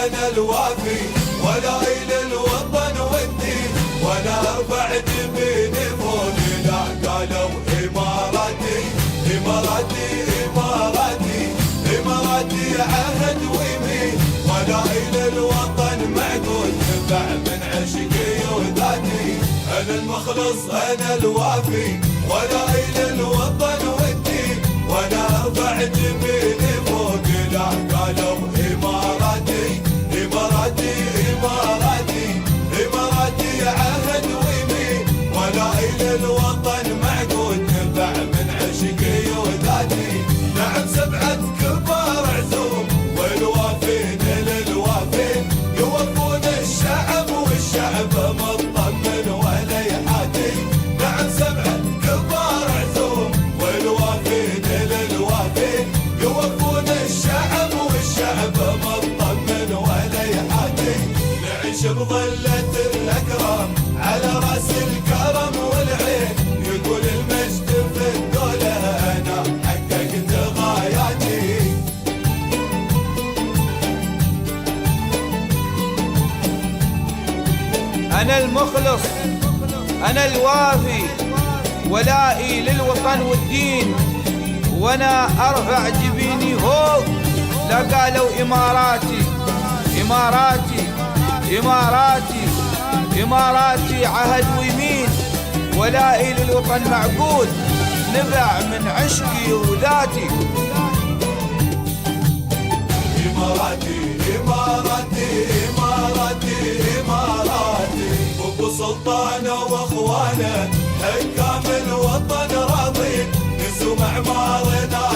أنا الوافي ولا إلى الوطن والدين، وأنا أرفع جبيني فوق لا قالوا إماراتي إماراتي إماراتي إماراتي عهد ويمين، ولا إلى الوطن معقول نبع من عشقي وذاتي. أنا المخلص أنا الوافي ولا إلى الوطن والدين، وأنا أرفع جبيني فوق لا قالوا إماراتي إماراتي إماراتي إماراتي عهد ويمين، ولا إلى الوطن معقود نبع من عشقي وذاتي. نعم سبعة كبار عزوم والوافين للوافين، يوفون الشعب والشعب مطمن ولا يحاتي. نعم سبعة كبار عزوم والوافين للوافين، يوفون الشعب والشعب مطمن ولا يحاتي. نعيش بظلة الأكرام على رأس الكرم والعين، يقول المجد في الدولة أنا حققت غاياتي. أنا المخلص أنا الوافي ولائي للوطن والدين، وأنا أرفع جبيني فوق لا قالوا إماراتي إماراتي إماراتي إماراتي عهد ويمين، ولائي للوطن معقود نبع من عشقي وذاتي. إماراتي إماراتي إماراتي إماراتي، أبو سلطانه وأخوانه حكام الوطن راضين، نسوا معمارنا